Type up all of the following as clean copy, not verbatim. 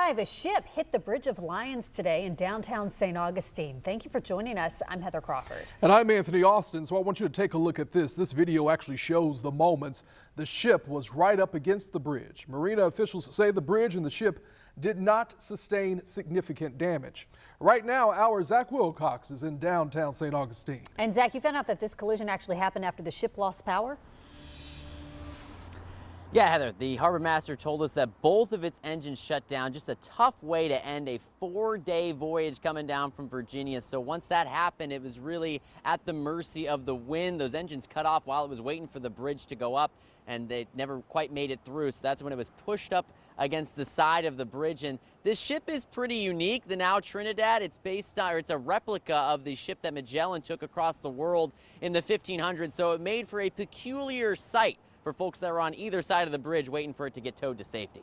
5, a ship hit the Bridge of Lions today in downtown St. Augustine. Thank you for joining us. I'm Heather Crawford. And I'm Anthony Austin, so I want you to take a look at this. This video actually shows the moments the ship was right up against the bridge. Marina officials say the bridge and the ship did not sustain significant damage. Right now, our Zach Wilcox is in downtown St. Augustine. And Zach, you found out that this collision actually happened after the ship lost power? Yeah, Heather, the harbor master told us that both of its engines shut down. Just a tough way to end a 4-day voyage coming down from Virginia. So once that happened, it was really at the mercy of the wind. Those engines cut off while it was waiting for the bridge to go up, and they never quite made it through. So that's when it was pushed up against the side of the bridge. And this ship is pretty unique, the NAO Trinidad. It's based on, or it's a replica of the ship that Magellan took across the world in the 1500s. So it made for a peculiar sight for folks that were on either side of the bridge waiting for it to get towed to safety.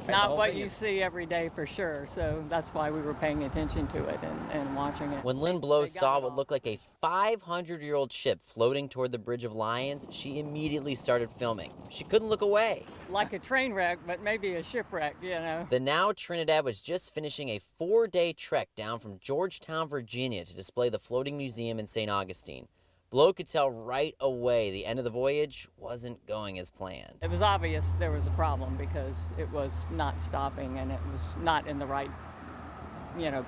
Not what you see every day for sure, so that's why we were paying attention to it and watching it. When Lynn Blow saw what looked like a 500-year-old ship floating toward the Bridge of Lions, she immediately started filming. She couldn't look away. Like a train wreck, but maybe a shipwreck, you know. The NAO Trinidad was just finishing a 4-day trek down from Georgetown, Virginia to display the floating museum in St. Augustine. Blow could tell right away the end of the voyage wasn't going as planned. It was obvious there was a problem because it was not stopping and it was not in the right,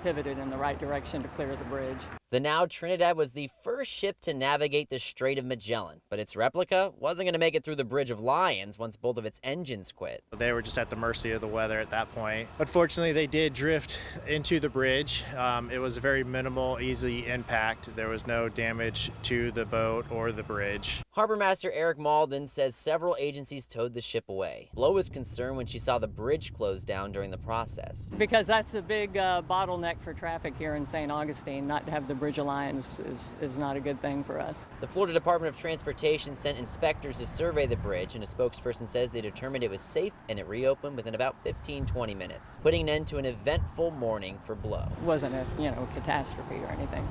pivoted in the right direction to clear the bridge. The NAO Trinidad was the first ship to navigate the Strait of Magellan, but its replica wasn't going to make it through the Bridge of Lions once both of its engines quit. They were just at the mercy of the weather at that point. Unfortunately, they did drift into the bridge. It was a very minimal, easy impact. There was no damage to the boat or the bridge. Harbor Master Eric Malden says several agencies towed the ship away. Blow was concerned when she saw the bridge close down during the process. Because that's a big bottleneck for traffic here in St. Augustine. Not to have the Bridge of Lions is not a good thing for us. The Florida Department of Transportation sent inspectors to survey the bridge, and a spokesperson says they determined it was safe and it reopened within about 15-20 minutes, putting an end to an eventful morning for Blow. It wasn't a catastrophe or anything.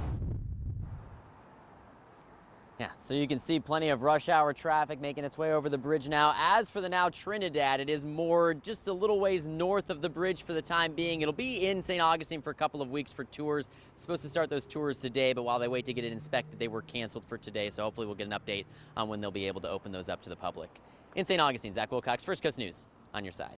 Yeah, so you can see plenty of rush hour traffic making its way over the bridge now. As for the NAO Trinidad, it is more just a little ways north of the bridge for the time being. It'll be in St. Augustine for a couple of weeks for tours. Supposed to start those tours today, but while they wait to get it inspected, they were canceled for today. So hopefully we'll get an update on when they'll be able to open those up to the public. In St. Augustine, Zach Wilcox, First Coast News, on your side.